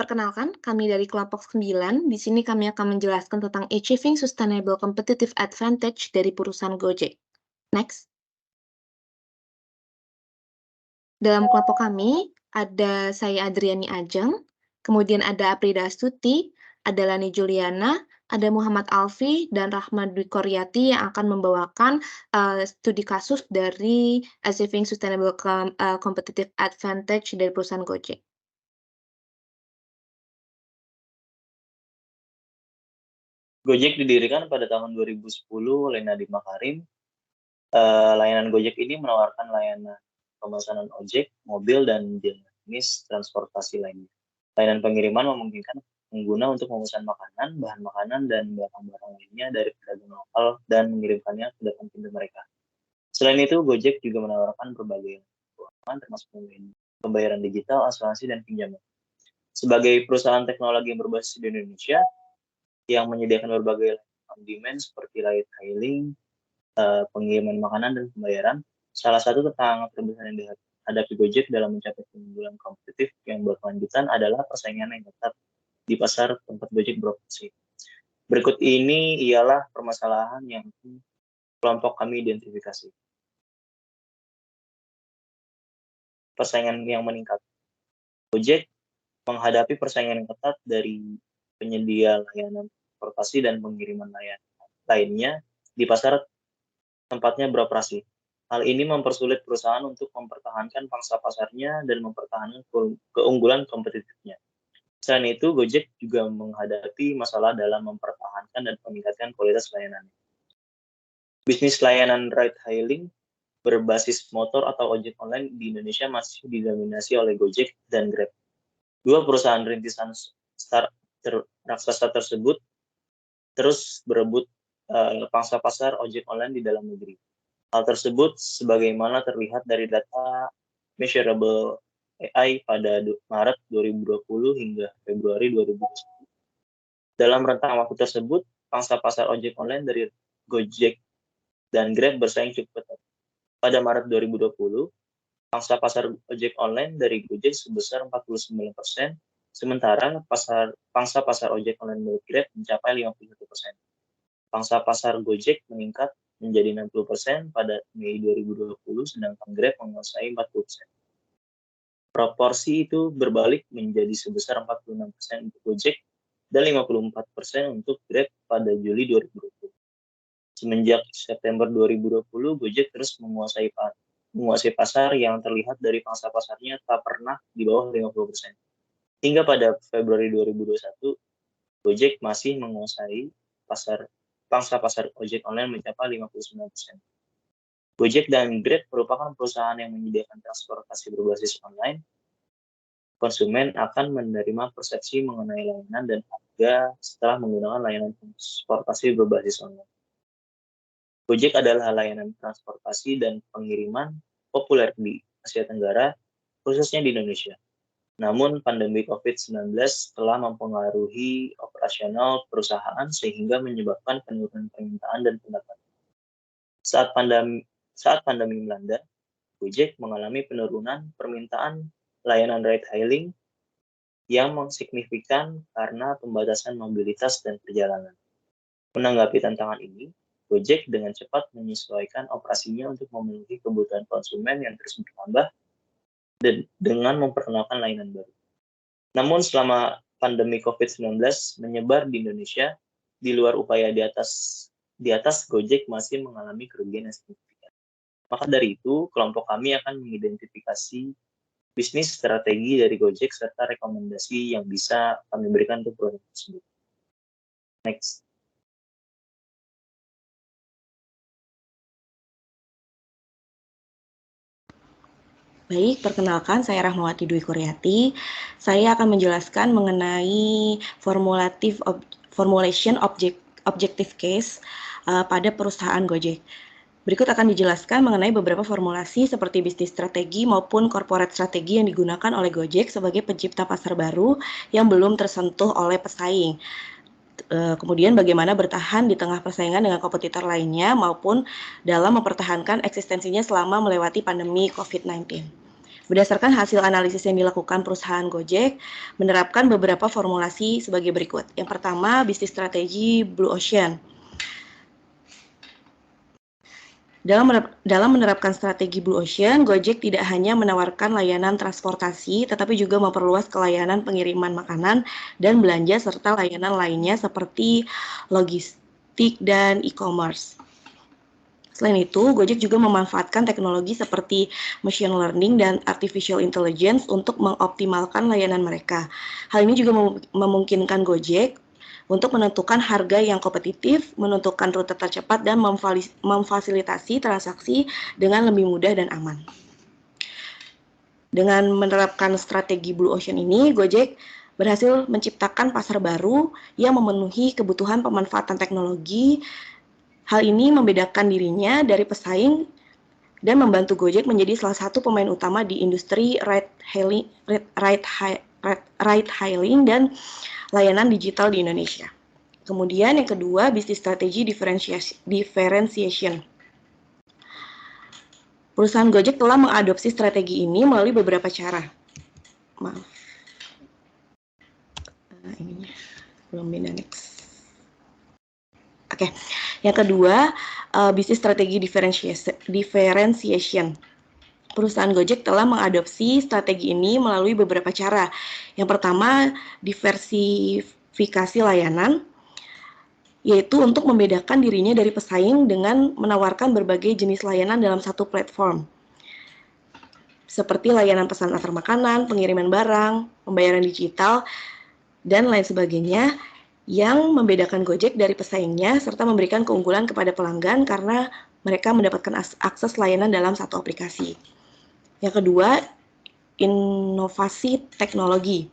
Perkenalkan, kami dari kelompok 9. Di sini kami akan menjelaskan tentang Achieving Sustainable Competitive Advantage dari perusahaan Gojek. Next. Dalam kelompok kami, ada saya Adriani Ajeng, kemudian ada Aprida Astuti, ada Lani Juliana, ada Muhammad Alfi, dan Rahma Dwi Koryati yang akan membawakan studi kasus dari Achieving Sustainable Competitive Advantage dari perusahaan Gojek. Gojek didirikan pada tahun 2010 oleh Nadiem Makarim. Layanan Gojek ini menawarkan layanan pemesanan ojek, mobil, dan jenis transportasi lainnya. Layanan pengiriman memungkinkan pengguna untuk memesan makanan, bahan makanan, dan barang-barang lainnya dari pedagang lokal dan mengirimkannya ke depan pintu mereka. Selain itu, Gojek juga menawarkan berbagai keuangan termasuk pembayaran digital, asuransi, dan pinjaman. Sebagai perusahaan teknologi yang berbasis di Indonesia, yang menyediakan berbagai on-demand seperti ride hailing, pengiriman makanan, dan pembayaran. Salah satu tantangan terbesar yang dihadapi Gojek dalam mencapai keunggulan kompetitif yang berkelanjutan adalah persaingan yang ketat di pasar tempat Gojek beroperasi. Berikut ini ialah permasalahan yang kelompok kami identifikasi. Persaingan yang meningkat. Gojek menghadapi persaingan yang ketat dari penyedia layanan transportasi dan pengiriman lainnya di pasar tempatnya beroperasi. Hal ini mempersulit perusahaan untuk mempertahankan pangsa pasarnya dan mempertahankan keunggulan kompetitifnya. Selain itu, Gojek juga menghadapi masalah dalam mempertahankan dan meningkatkan kualitas layanan. Bisnis layanan ride hailing berbasis motor atau ojek online di Indonesia masih didominasi oleh Gojek dan Grab. Dua perusahaan rintisan raksasa tersebut terus berebut pangsa pasar ojek online di dalam negeri. Hal tersebut sebagaimana terlihat dari data Measurable AI pada Maret 2020 hingga Februari 2021. Dalam rentang waktu tersebut, pangsa pasar ojek online dari Gojek dan Grab bersaing cukup ketat. Pada Maret 2020, pangsa pasar ojek online dari Gojek sebesar 49%, sementara pangsa pasar ojek online dari Grab mencapai 51%. Pangsa pasar Gojek meningkat menjadi 60% pada Mei 2020, sedangkan Grab menguasai 40%. Proporsi itu berbalik menjadi sebesar 46% untuk Gojek dan 54% untuk Grab pada Juli 2020. Semenjak September 2020, Gojek terus menguasai pasar yang terlihat dari pangsa pasarnya tak pernah di bawah 50%. Hingga pada Februari 2021, Gojek masih menguasai pangsa pasar ojek online mencapai 59%. Gojek dan Grab merupakan perusahaan yang menyediakan transportasi berbasis online. Konsumen akan menerima persepsi mengenai layanan dan harga setelah menggunakan layanan transportasi berbasis online. Gojek adalah layanan transportasi dan pengiriman populer di Asia Tenggara, khususnya di Indonesia. Namun, pandemi COVID-19 telah mempengaruhi operasional perusahaan sehingga menyebabkan penurunan permintaan dan pendapatan. Saat pandemi melanda, Gojek mengalami penurunan permintaan layanan ride hailing yang signifikan karena pembatasan mobilitas dan perjalanan. Menanggapi tantangan ini, Gojek dengan cepat menyesuaikan operasinya untuk memenuhi kebutuhan konsumen yang terus bertambah dengan memperkenalkan layanan baru. Namun selama pandemi COVID-19 menyebar di Indonesia, di luar upaya di atas Gojek masih mengalami kerugian yang signifikan. Maka dari itu, kelompok kami akan mengidentifikasi bisnis strategi dari Gojek serta rekomendasi yang bisa kami berikan untuk produk tersebut. Next. Baik, perkenalkan saya Rahmawati Dwi Koryati. Saya akan menjelaskan mengenai formulation objective case pada perusahaan Gojek. Berikut akan dijelaskan mengenai beberapa formulasi seperti bisnis strategi maupun corporate strategi yang digunakan oleh Gojek sebagai pencipta pasar baru yang belum tersentuh oleh pesaing. Kemudian bagaimana bertahan di tengah persaingan dengan kompetitor lainnya maupun dalam mempertahankan eksistensinya selama melewati pandemi COVID-19. Berdasarkan hasil analisis yang dilakukan perusahaan Gojek, menerapkan beberapa formulasi sebagai berikut. Yang pertama, bisnis strategi Blue Ocean. Dalam menerapkan strategi Blue Ocean, Gojek tidak hanya menawarkan layanan transportasi, tetapi juga memperluas kelayanan pengiriman makanan dan belanja serta layanan lainnya seperti logistik dan e-commerce. Selain itu, Gojek juga memanfaatkan teknologi seperti machine learning dan artificial intelligence untuk mengoptimalkan layanan mereka. Hal ini juga memungkinkan Gojek untuk menentukan harga yang kompetitif, menentukan rute tercepat, dan memfasilitasi transaksi dengan lebih mudah dan aman. Dengan menerapkan strategi Blue Ocean ini, Gojek berhasil menciptakan pasar baru yang memenuhi kebutuhan pemanfaatan teknologi. Hal ini membedakan dirinya dari pesaing dan membantu Gojek menjadi salah satu pemain utama di industri ride-hailing dan layanan digital di Indonesia. Kemudian yang kedua, bisnis strategi differentiation. Perusahaan Gojek telah mengadopsi strategi ini melalui beberapa cara. Maaf. Ini belum beda next. Oke. Yang kedua, bisnis strategi differentiation. Perusahaan Gojek telah mengadopsi strategi ini melalui beberapa cara. Yang pertama, diversifikasi layanan, yaitu untuk membedakan dirinya dari pesaing dengan menawarkan berbagai jenis layanan dalam satu platform. Seperti layanan pesan antar makanan, pengiriman barang, pembayaran digital, dan lain sebagainya yang membedakan Gojek dari pesaingnya serta memberikan keunggulan kepada pelanggan karena mereka mendapatkan akses layanan dalam satu aplikasi. Yang kedua, inovasi teknologi.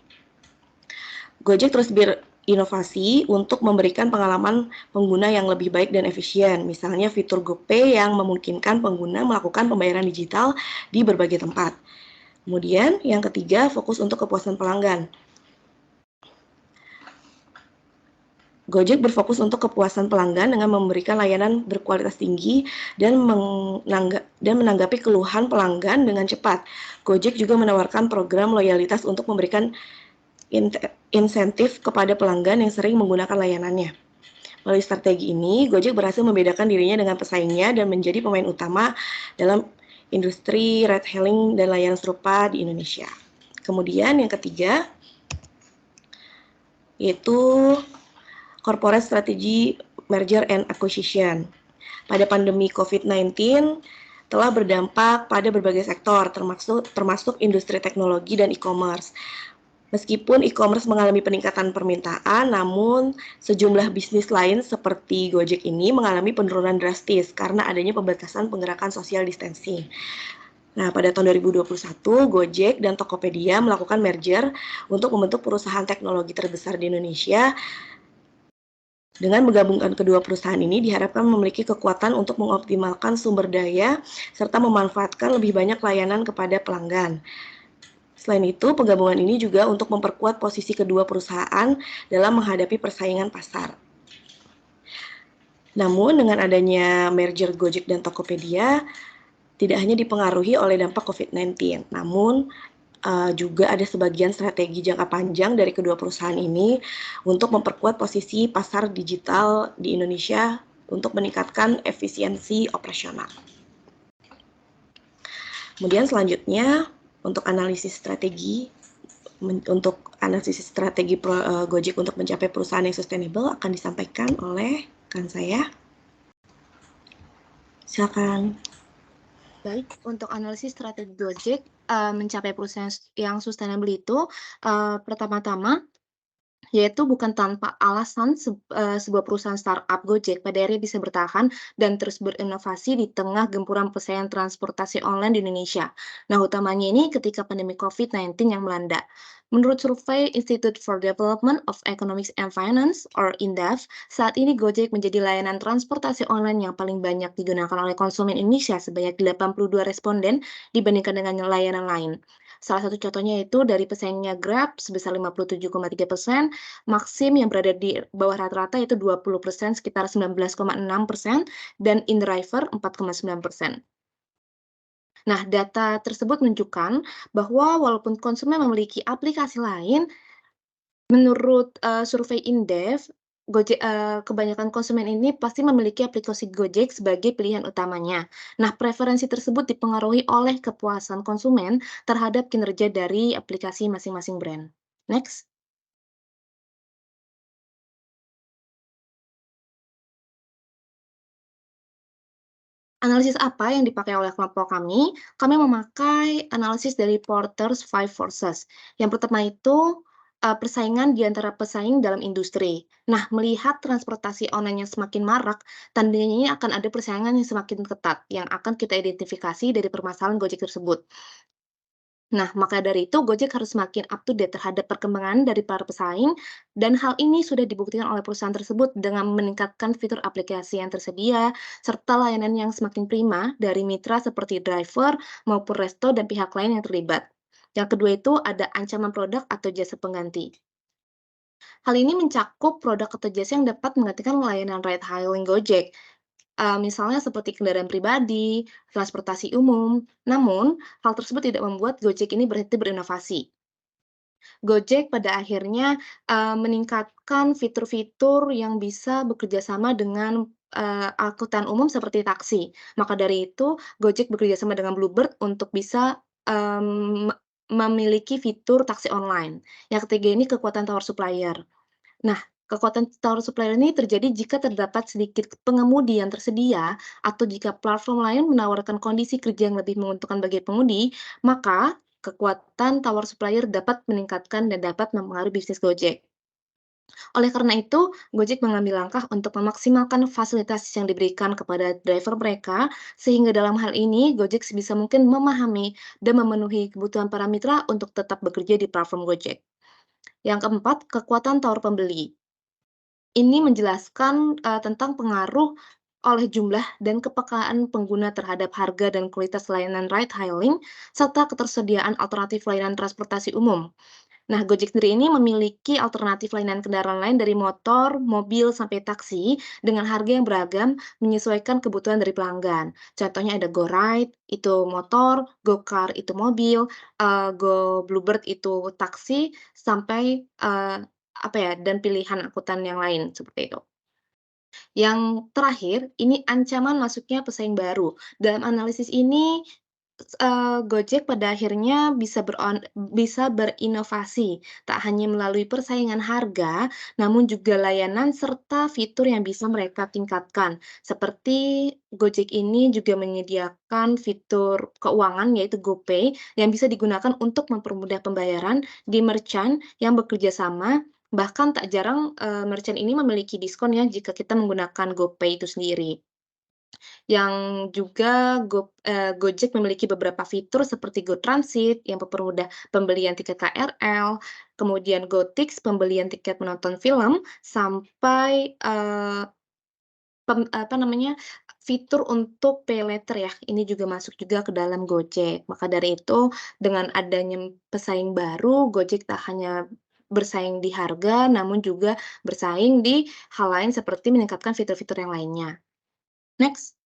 Gojek terus berinovasi untuk memberikan pengalaman pengguna yang lebih baik dan efisien. Misalnya fitur GoPay yang memungkinkan pengguna melakukan pembayaran digital di berbagai tempat. Kemudian yang ketiga, fokus untuk kepuasan pelanggan. Gojek berfokus untuk kepuasan pelanggan dengan memberikan layanan berkualitas tinggi dan menanggapi keluhan pelanggan dengan cepat. Gojek juga menawarkan program loyalitas untuk memberikan insentif kepada pelanggan yang sering menggunakan layanannya. Melalui strategi ini, Gojek berhasil membedakan dirinya dengan pesaingnya dan menjadi pemain utama dalam industri ride-hailing dan layanan serupa di Indonesia. Kemudian yang ketiga, yaitu Corporate Strategy Merger and Acquisition. Pada pandemi COVID-19 telah berdampak pada berbagai sektor, termasuk industri teknologi dan e-commerce. Meskipun e-commerce mengalami peningkatan permintaan, namun sejumlah bisnis lain seperti Gojek ini mengalami penurunan drastis karena adanya pembatasan penggerakan social distancing. Nah, pada tahun 2021, Gojek dan Tokopedia melakukan merger untuk membentuk perusahaan teknologi terbesar di Indonesia. Dengan menggabungkan kedua perusahaan ini diharapkan memiliki kekuatan untuk mengoptimalkan sumber daya serta memanfaatkan lebih banyak layanan kepada pelanggan. Selain itu, penggabungan ini juga untuk memperkuat posisi kedua perusahaan dalam menghadapi persaingan pasar. Namun, dengan adanya merger Gojek dan Tokopedia, tidak hanya dipengaruhi oleh dampak COVID-19, namun juga ada sebagian strategi jangka panjang dari kedua perusahaan ini untuk memperkuat posisi pasar digital di Indonesia untuk meningkatkan efisiensi operasional. Kemudian selanjutnya untuk analisis strategi Gojek untuk mencapai perusahaan yang sustainable akan disampaikan oleh rekan saya. Silakan. Baik, untuk analisis strategi Gojek mencapai perusahaan yang sustainable itu pertama-tama yaitu bukan tanpa alasan sebuah perusahaan startup Gojek pada akhirnya bisa bertahan dan terus berinovasi di tengah gempuran persaingan transportasi online di Indonesia. Nah, utamanya ini ketika pandemi COVID-19 yang melanda. Menurut survei Institute for Development of Economics and Finance, or INDEF, saat ini Gojek menjadi layanan transportasi online yang paling banyak digunakan oleh konsumen Indonesia sebanyak 82 responden dibandingkan dengan layanan lain. Salah satu contohnya itu dari pesaingnya Grab sebesar 57,3%, Maxim yang berada di bawah rata-rata yaitu 20%, sekitar 19,6%, dan InDriver 4,9%. Nah, data tersebut menunjukkan bahwa walaupun konsumen memiliki aplikasi lain, menurut, survei Indef, kebanyakan konsumen ini pasti memiliki aplikasi Gojek sebagai pilihan utamanya. Nah, preferensi tersebut dipengaruhi oleh kepuasan konsumen terhadap kinerja dari aplikasi masing-masing brand. Next. Analisis apa yang dipakai oleh kelompok kami? Kami memakai analisis dari Porter's Five Forces. Yang pertama itu, persaingan di antara pesaing dalam industri. Nah, melihat transportasi online yang semakin marak, tandanya ini akan ada persaingan yang semakin ketat, yang akan kita identifikasi dari permasalahan Gojek tersebut. Nah, maka dari itu Gojek harus semakin up to date terhadap perkembangan dari para pesaing, dan hal ini sudah dibuktikan oleh perusahaan tersebut dengan meningkatkan fitur aplikasi yang tersedia, serta layanan yang semakin prima dari mitra seperti driver maupun resto dan pihak lain yang terlibat. Yang kedua itu ada ancaman produk atau jasa pengganti. Hal ini mencakup produk atau jasa yang dapat menggantikan layanan ride-hailing Gojek, misalnya seperti kendaraan pribadi, transportasi umum. Namun, hal tersebut tidak membuat Gojek ini berhenti berinovasi. Gojek pada akhirnya, meningkatkan fitur-fitur yang bisa bekerja sama dengan, angkutan umum seperti taksi. Maka dari itu, Gojek bekerja sama dengan Bluebird untuk bisa, memiliki fitur taksi online. Yang ketiga ini kekuatan tower supplier. Nah, kekuatan tower supplier ini terjadi jika terdapat sedikit pengemudi yang tersedia atau jika platform lain menawarkan kondisi kerja yang lebih menguntungkan bagi pengemudi, maka kekuatan tower supplier dapat meningkatkan dan dapat mempengaruhi bisnis Gojek. Oleh karena itu, Gojek mengambil langkah untuk memaksimalkan fasilitas yang diberikan kepada driver mereka, sehingga dalam hal ini Gojek sebisa mungkin memahami dan memenuhi kebutuhan para mitra untuk tetap bekerja di platform Gojek. Yang keempat, kekuatan tower pembeli. Ini menjelaskan, tentang pengaruh oleh jumlah dan kepekaan pengguna terhadap harga dan kualitas layanan ride-hailing, serta ketersediaan alternatif layanan transportasi umum. Nah, Gojek sendiri ini memiliki alternatif layanan kendaraan lain dari motor, mobil, sampai taksi dengan harga yang beragam menyesuaikan kebutuhan dari pelanggan. Contohnya ada GoRide, itu motor, GoCar itu mobil, Go Bluebird itu taksi, sampai, apa ya, dan pilihan angkutan yang lain, seperti itu. Yang terakhir, ini ancaman masuknya pesaing baru. Dalam analisis ini, Gojek pada akhirnya bisa berinovasi, tak hanya melalui persaingan harga, namun juga layanan serta fitur yang bisa mereka tingkatkan. Seperti Gojek ini juga menyediakan fitur keuangan, yaitu GoPay, yang bisa digunakan untuk mempermudah pembayaran di merchant yang bekerja sama. Bahkan tak jarang, merchant ini memiliki diskon ya jika kita menggunakan GoPay itu sendiri. Yang juga Gojek memiliki beberapa fitur seperti GoTransit yang mempermudah pembelian tiket KRL, kemudian GoTix pembelian tiket menonton film, sampai, apa namanya, fitur untuk paylater ya, ini juga masuk juga ke dalam Gojek. Maka dari itu, dengan adanya pesaing baru, Gojek tak hanya bersaing di harga, namun juga bersaing di hal lain seperti meningkatkan fitur-fitur yang lainnya. Next.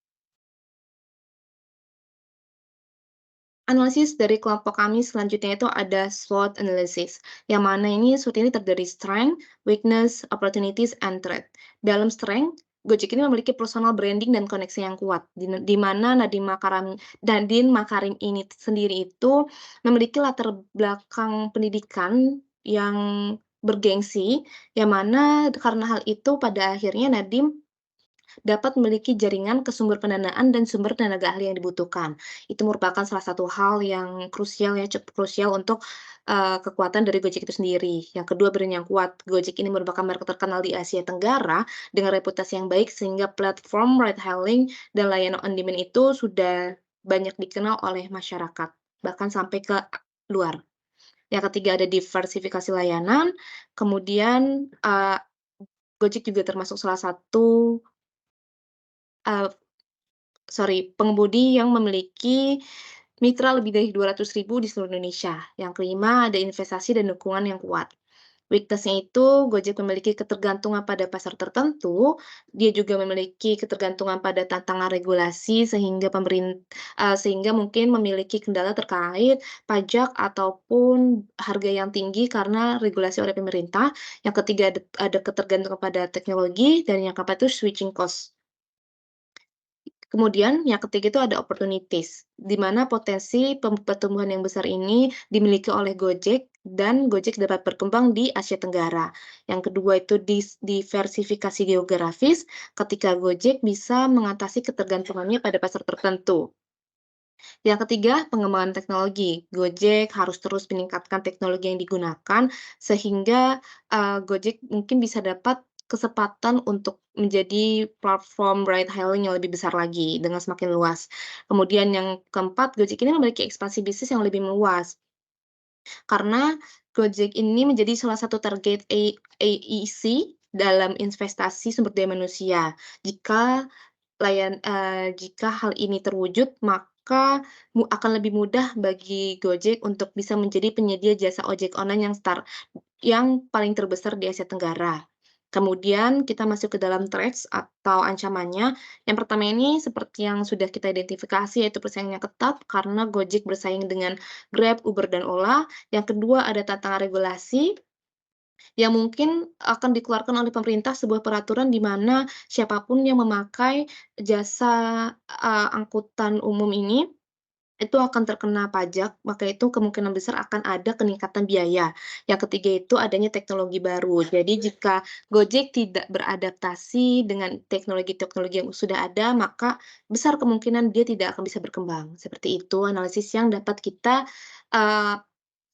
Analisis dari kelompok kami selanjutnya itu ada SWOT analysis, yang mana ini SWOT ini terdiri strength, weakness, opportunities, and threat. Dalam strength, Gojek ini memiliki personal branding dan koneksi yang kuat, di mana Nadiem Makarim ini sendiri itu memiliki latar belakang pendidikan yang bergengsi, yang mana karena hal itu pada akhirnya Nadiem dapat memiliki jaringan ke sumber pendanaan dan sumber tenaga ahli yang dibutuhkan. Itu merupakan salah satu hal yang krusial ya, cukup krusial untuk, kekuatan dari Gojek itu sendiri. Yang kedua, brand yang kuat. Gojek ini merupakan merek terkenal di Asia Tenggara dengan reputasi yang baik sehingga platform ride-hailing dan layanan on demand itu sudah banyak dikenal oleh masyarakat, bahkan sampai ke luar. Yang ketiga ada diversifikasi layanan, kemudian, Gojek juga termasuk salah satu, eee pengemudi yang memiliki mitra lebih dari 200.000 di seluruh Indonesia. Yang kelima, ada investasi dan dukungan yang kuat. Weakness-nya itu Gojek memiliki ketergantungan pada pasar tertentu, dia juga memiliki ketergantungan pada tantangan regulasi sehingga mungkin memiliki kendala terkait pajak ataupun harga yang tinggi karena regulasi oleh pemerintah. Yang ketiga ada ketergantungan pada teknologi, dan yang keempat itu switching cost. Kemudian yang ketiga itu ada opportunities, di mana potensi pertumbuhan yang besar ini dimiliki oleh Gojek dan Gojek dapat berkembang di Asia Tenggara. Yang kedua itu diversifikasi geografis, ketika Gojek bisa mengatasi ketergantungannya pada pasar tertentu. Yang ketiga, pengembangan teknologi. Gojek harus terus meningkatkan teknologi yang digunakan sehingga, Gojek mungkin bisa dapat kesempatan untuk menjadi platform ride hailing yang lebih besar lagi dengan semakin luas. Kemudian yang keempat, Gojek ini memiliki ekspansi bisnis yang lebih meluas, karena Gojek ini menjadi salah satu target AEC dalam investasi sumber daya manusia. Jika hal ini terwujud, maka akan lebih mudah bagi Gojek untuk bisa menjadi penyedia jasa ojek online yang paling terbesar di Asia Tenggara. Kemudian kita masuk ke dalam threats atau ancamannya. Yang pertama ini seperti yang sudah kita identifikasi, yaitu persaingannya ketat karena Gojek bersaing dengan Grab, Uber, dan Ola. Yang kedua ada tantangan regulasi yang mungkin akan dikeluarkan oleh pemerintah, sebuah peraturan di mana siapapun yang memakai jasa, angkutan umum ini, itu akan terkena pajak, maka itu kemungkinan besar akan ada peningkatan biaya. Yang ketiga itu adanya teknologi baru. Jadi jika Gojek tidak beradaptasi dengan teknologi-teknologi yang sudah ada, maka besar kemungkinan dia tidak akan bisa berkembang. Seperti itu analisis yang dapat kita, eee,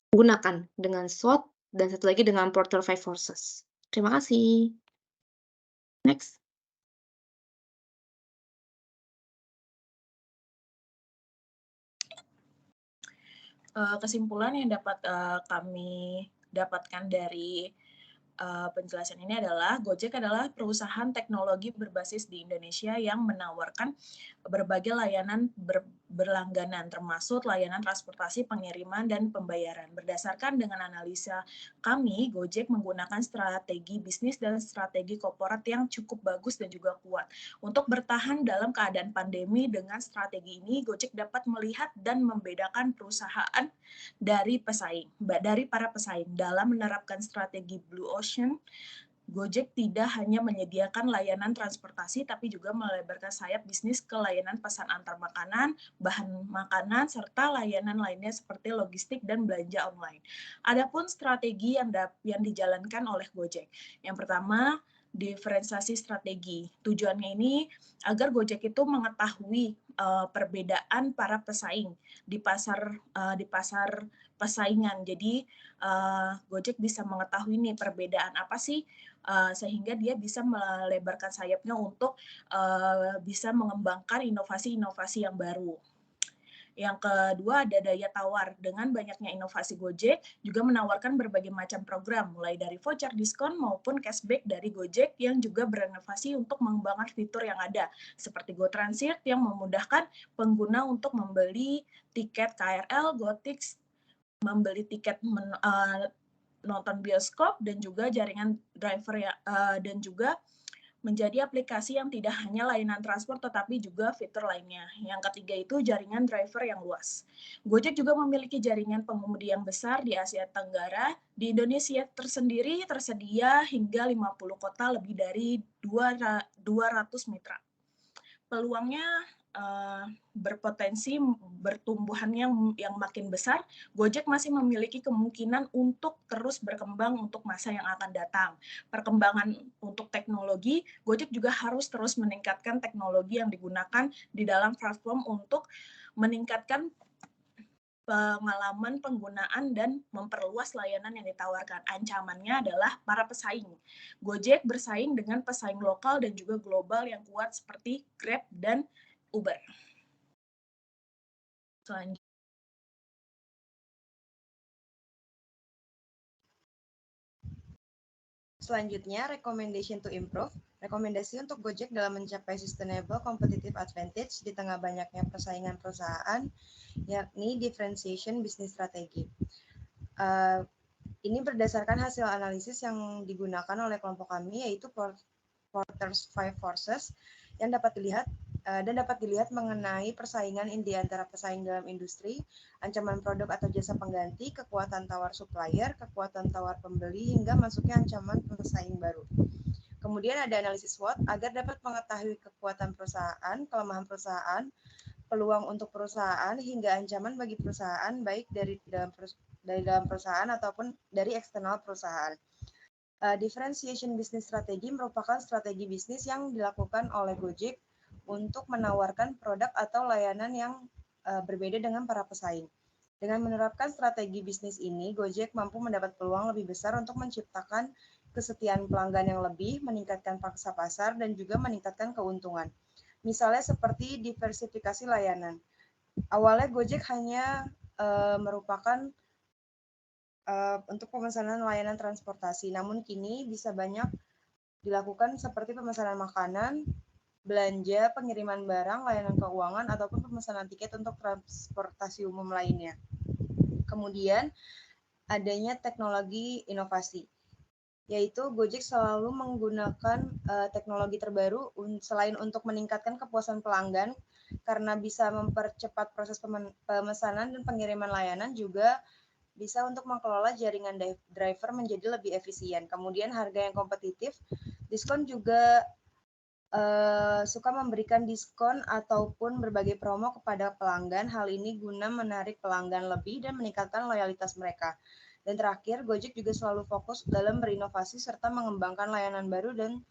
gunakan dengan SWOT dan satu lagi dengan Porter 5 Forces. Terima kasih. Next. Kesimpulan yang dapat kami dapatkan dari penjelasan ini adalah Gojek adalah perusahaan teknologi berbasis di Indonesia yang menawarkan berbagai layanan berlangganan, termasuk layanan transportasi, pengiriman, dan pembayaran. Berdasarkan dengan analisa kami, Gojek menggunakan strategi bisnis dan strategi korporat yang cukup bagus dan juga kuat. Untuk bertahan dalam keadaan pandemi, dengan strategi ini, Gojek dapat melihat dan membedakan perusahaan dari para pesaing dalam menerapkan strategi Blue Ocean. Gojek tidak hanya menyediakan layanan transportasi, tapi juga melebarkan sayap bisnis ke layanan pesan antar makanan, bahan makanan, serta layanan lainnya seperti logistik dan belanja online. Adapun strategi yang dijalankan oleh Gojek. Yang pertama, diferensiasi strategi. Tujuannya ini agar Gojek itu mengetahui perbedaan para pesaing di pasar persaingan. Jadi Gojek bisa mengetahui nih perbedaan apa sih sehingga dia bisa melebarkan sayapnya untuk bisa mengembangkan inovasi-inovasi yang baru. Yang kedua ada daya tawar. Dengan banyaknya inovasi Gojek juga menawarkan berbagai macam program, mulai dari voucher diskon maupun cashback dari Gojek yang juga berinovasi untuk mengembangkan fitur yang ada, seperti GoTransit yang memudahkan pengguna untuk membeli tiket KRL, GoTix, membeli tiket nonton bioskop, dan juga jaringan driver dan juga menjadi aplikasi yang tidak hanya layanan transport tetapi juga fitur lainnya. Yang ketiga itu jaringan driver yang luas. Gojek juga memiliki jaringan pengemudi yang besar di Asia Tenggara. Di Indonesia tersendiri tersedia hingga 50 kota, lebih dari 200 mitra. Peluangnya berpotensi bertumbuhan yang makin besar. Gojek masih memiliki kemungkinan untuk terus berkembang untuk masa yang akan datang. Perkembangan untuk teknologi, Gojek juga harus terus meningkatkan teknologi yang digunakan di dalam platform untuk meningkatkan pengalaman penggunaan dan memperluas layanan yang ditawarkan. Ancamannya adalah para pesaing. Gojek bersaing dengan pesaing lokal dan juga global yang kuat seperti Grab dan Uber. Selanjutnya, recommendation to improve. Rekomendasi untuk Gojek dalam mencapai sustainable competitive advantage di tengah banyaknya persaingan perusahaan, yakni differentiation business strategy. Ini berdasarkan hasil analisis yang digunakan oleh kelompok kami, yaitu Porter's Five Forces, yang dapat dilihat mengenai persaingan di antara pesaing dalam industri, ancaman produk atau jasa pengganti, kekuatan tawar supplier, kekuatan tawar pembeli, hingga masuknya ancaman pesaing baru. Kemudian ada analisis SWOT agar dapat mengetahui kekuatan perusahaan, kelemahan perusahaan, peluang untuk perusahaan, hingga ancaman bagi perusahaan baik dari dalam perusahaan ataupun dari eksternal perusahaan. Differentiation business strategy merupakan strategi bisnis yang dilakukan oleh Gojek untuk menawarkan produk atau layanan yang berbeda dengan para pesaing. Dengan menerapkan strategi bisnis ini, Gojek mampu mendapat peluang lebih besar untuk menciptakan kesetiaan pelanggan yang lebih, meningkatkan pangsa pasar, dan juga meningkatkan keuntungan. Misalnya seperti diversifikasi layanan. Awalnya Gojek hanya merupakan untuk pemesanan layanan transportasi, namun kini bisa banyak dilakukan seperti pemesanan makanan, belanja, pengiriman barang, layanan keuangan, ataupun pemesanan tiket untuk transportasi umum lainnya. Kemudian adanya teknologi inovasi, yaitu Gojek selalu menggunakan teknologi terbaru selain untuk meningkatkan kepuasan pelanggan karena bisa mempercepat proses pemesanan dan pengiriman layanan, juga bisa untuk mengelola jaringan driver menjadi lebih efisien. Kemudian harga yang kompetitif, diskon juga suka memberikan diskon ataupun berbagai promo kepada pelanggan. Hal ini guna menarik pelanggan lebih dan meningkatkan loyalitas mereka. Dan terakhir, Gojek juga selalu fokus dalam berinovasi serta mengembangkan layanan baru dan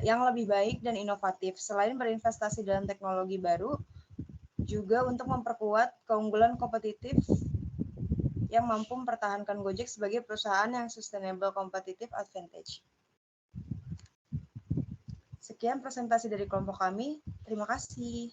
yang lebih baik dan inovatif. Selain berinvestasi dalam teknologi baru, juga untuk memperkuat keunggulan kompetitif yang mampu mempertahankan Gojek sebagai perusahaan yang sustainable competitive advantage. Sekian presentasi dari kelompok kami. Terima kasih.